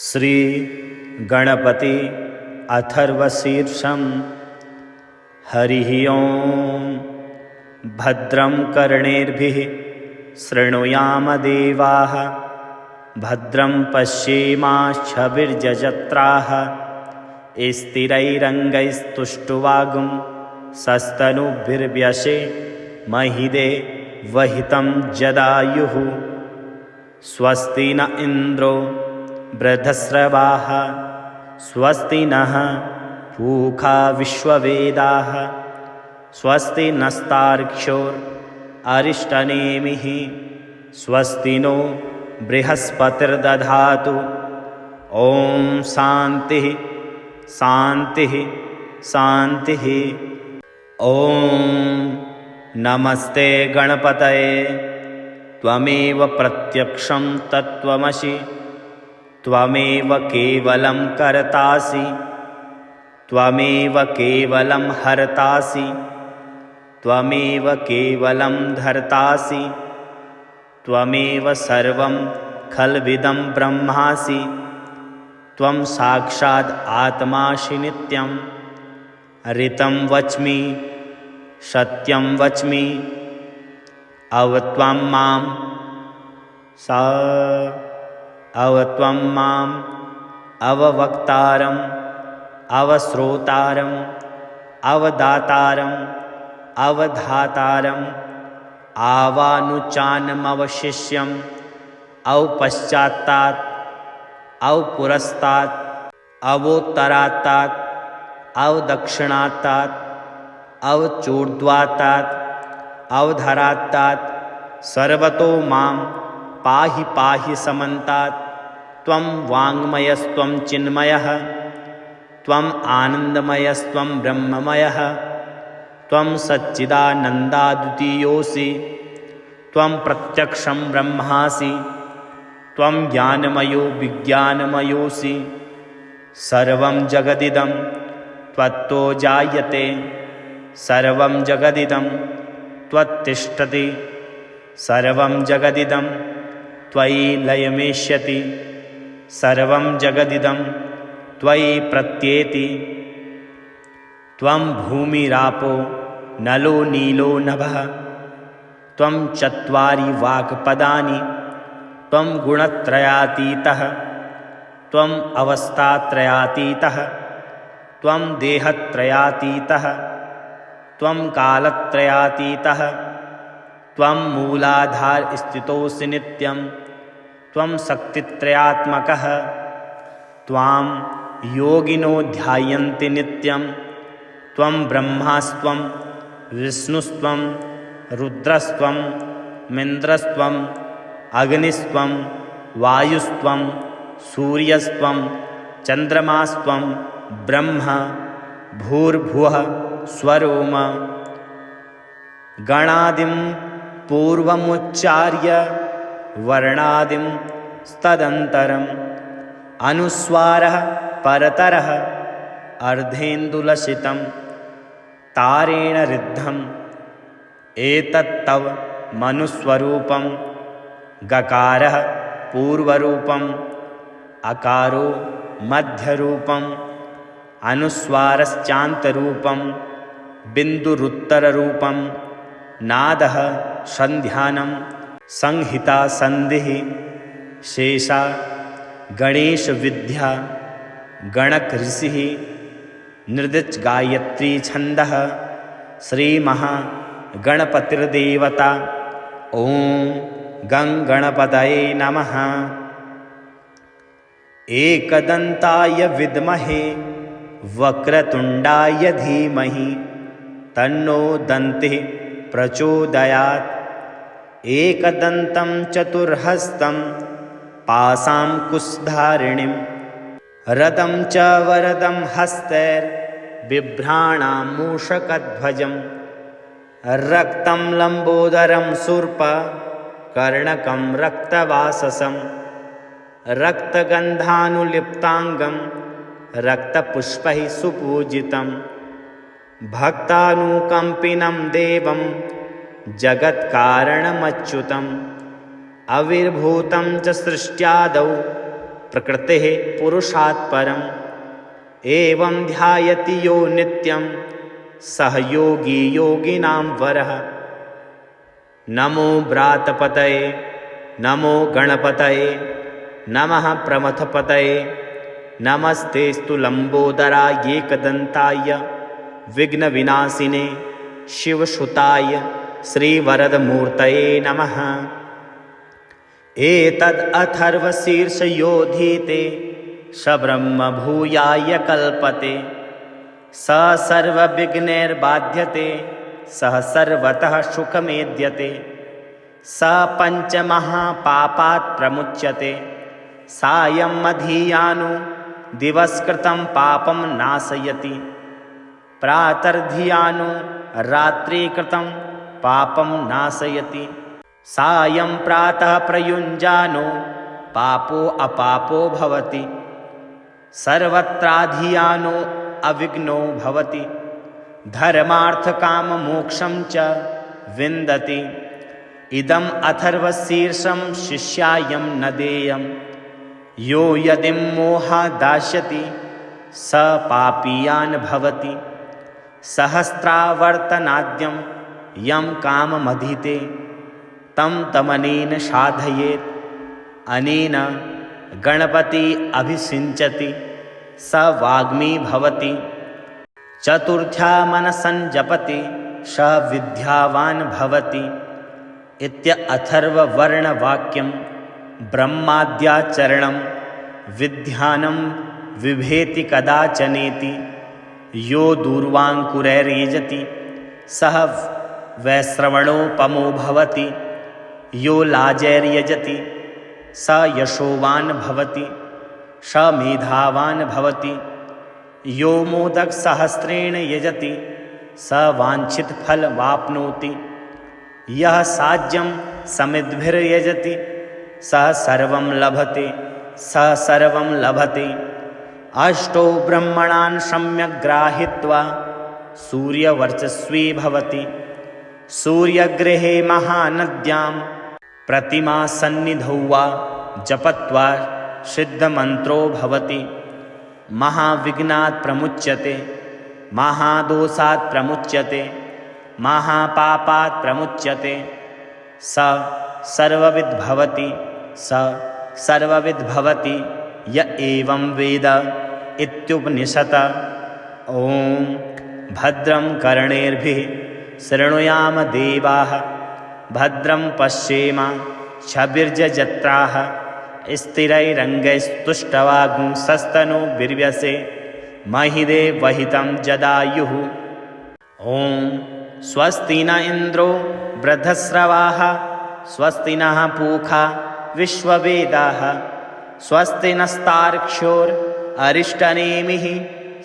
श्री गणपति अथर्वशीर्षं हरिः ओं। भद्रं कर्णेभिः शृणुयाम देवाः, भद्रं पश्येमाक्षभिर्यजत्राः। स्थिरैरङ्गैस्तुष्टुवागुं सस्तनुभिर्व्यशे महिदे वहितं जदायुः। स्वस्ति न इन्द्रो वृद्धस्रवाः, स्वस्ति नः पूषा विश्ववेदाः, स्वस्ति नस्तार्क्ष्योररिष्टनेमिः, स्वस्ति नो बृहस्पतिर्दधातु। ॐ शान्तिः शान्तिः शान्तिः। ॐ नमस्ते गणपतये, त्वमेव प्रत्यक्षं तत्त्वमसि, त्वमेव केवलं कर्तासि, त्वमेव केवलं हर्तासि, त्वमेव केवलं धर्तासि, त्वमेव सर्वं खल्विदं ब्रह्मासि। त्वं साक्षात् आत्मासि नित्यं, ऋतं वच्मि सत्यं वच्मि। अवत्वं माम् अववक्तारम् अवश्रोतारम् अवदातारम् अवधातारम् आवानुचानमवशिष्यम् अवपश्चात्तात् अवपुरस्तात् अवोत्तरात्तात् अवदक्षिणात्तात् अवचूर्ध्वात्तात् अवधरात्तात् सर्वतो मां पाहि पाहि समन्तात्। त्वं वाङ्मयस्त्वं चिन्मयः, त्वम् आनन्दमयस्त्वं ब्रह्ममयः, त्वं सच्चिदानन्दाद्वितीयोऽसि, त्वं प्रत्यक्षं ब्रह्मासि, त्वं ज्ञानमयो विज्ञानमयोऽसि। सर्वं जगदिदं त्वत्तो जायते, सर्वं जगदिदं त्वत्तिष्ठति, सर्वं जगदिदं त्वयि लयमेष्यति, सर्वं जगदिदं त्वयि प्रत्येति। त्वं भूमिरापो नलो नीलो नभः, त्वं चत्वारि वाक्पदानि, त्वं गुणत्रयातीतः, त्वम् अवस्थात्रयातीतः, त्वं देहत्रयातीतः, त्वं कालत्रयातीतः, त्वं मूलाधारस्थितोऽसि नित्यं, त्वं शक्तित्रयात्मकः। त्वां योगिनो ध्यायन्ति नित्यं, त्वं ब्रह्मास्त्वं विष्णुस्त्वं रुद्रस्त्वं मिन्द्रस्त्वं अग्निस्त्वं वायुस्त्वं सूर्यस्त्वं चन्द्रमास्त्वं ब्रह्म भूर्भुवः स्वरोम। गणादिं पूर्वमुच्चार्य वर्णादिं तदन्तरम् अनुस्वारः परतरः अर्धेन्दुलसितं तारेण ऋद्धम्। एतत्तव मनुस्वरूपं गकारः पूर्वरूपम्, अकारो मध्यरूपम्, अनुस्वारश्चान्तरूपं, बिन्दुरुत्तररूपं, नादः सन्ध्यानं, संहिता सन्धिः, शेषा गणेशविद्या, गणक ऋषिः, निर्दिच गायत्री छन्दः, श्रीमहागणपतिर्देवता। ॐ गं गणपतये नमः। एकदन्ताय विद्महे वक्रतुण्डाय धीमहि, तन्नो दन्तिः प्रचोदयात्। एकदन्तं चतुर्हस्तं पाशाङ्कुशधारिणीं, रथं च वरदं हस्तैर्बिभ्राणां मूषकध्वजं, रक्तं लम्बोदरं शूर्पकर्णकं रक्तवाससं, रक्तगन्धानुलिप्ताङ्गं रक्तपुष्पैः सुपूजितं, भक्तानुकम्पिनं देवं जगत्कारणमच्युतं, आविर्भूतं च सृष्ट्यादौ प्रकृतेः पुरुषात् परम् एवं ध्यायति यो नित्यं सह योगी योगिनां वरः। नमो व्रातपतये नमो गणपतये नमः प्रमथपतये नमस्तेस्तु लंबोदराय एकदन्ताय विघ्नविनाशिने शिवसुताय श्रीवरदमूर्तये नमः। एतद् अथर्वशीर्षयोधीते स ब्रह्म भूयाय कल्पते स सर्वविघ्नैर्बाध्यते सः सर्वतः सुखमेद्यते स पञ्चमहापापात् प्रमुच्यते सायं मधीयानो दिवस्कृतं पापं नाशयति प्रातर्धियानो रात्रिकृतं पापं नाशयति सायं प्रातः प्रयुञ्जानो पापो अपापो भवति सर्वत्राधियानो अविघ्नो भवति धर्मार्थकाममोक्षं च विन्दति। इदम् अथर्वशीर्षं शिष्यायं न देयं यो यदि मोहात् दास्यति स पापीयान् भवति। सहस्रावर्तनाद्यं यं काममधीते तं तमनेन साधयेत् अनेन गणपति अभिषिञ्चति स वाग्मी भवति। चतुर्थ्या मनसञ्जपति स विद्यावान् भवति इत्य अथर्ववर्णवाक्यं ब्रह्माद्याचरणं विद्यानं विभेति कदाचनेति यो दूर्वाङ्कुरैर्यजति सः वैश्रवणोपमो भवति यो लाजैर्यजति स यशोवान् भवति स मेधावान् भवति यो मोदकसहस्रेण यजति स वाञ्छितफलमाप्नोति यः साज्यं समिद्भिर्यजति सः सर्वं लभते। अष्टौ ब्रह्मणान् सम्यक् गृहीत्वा सूर्यवर्चस्वी भवति सूर्यगृहे महानद्यां प्रतिमासन्निधौ वा जपत्वा सिद्धमन्त्रो भवति महाविघ्नात् प्रमुच्यते महादोषात् प्रमुच्यते महापापात् प्रमुच्यते स सर्वविद् भवति य एवं वेद इत्युपनिषत्। ॐ भद्रं कर्णेभिः शृणुयाम देवाः भद्रं पश्येम क्षभिर्यजत्राः स्थिरैरङ्गैस्तुष्टवागुंसस्तनो बिर्व्यसे महिदेवहितं जदायुः। ॐ स्वस्ति न इन्द्रो वृद्धश्रवाः स्वस्ति नः पूषा विश्ववेदाः स्वस्ति नस्तार्क्ष्योररिष्टनेमिः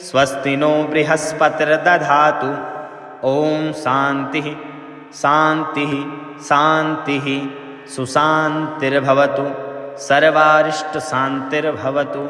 स्वस्ति नो बृहस्पतिर्दधातु। ॐ शान्तिः शान्तिः शान्तिः सुशान्तिर्भवतु सर्वारिष्टशान्तिर्भवतु।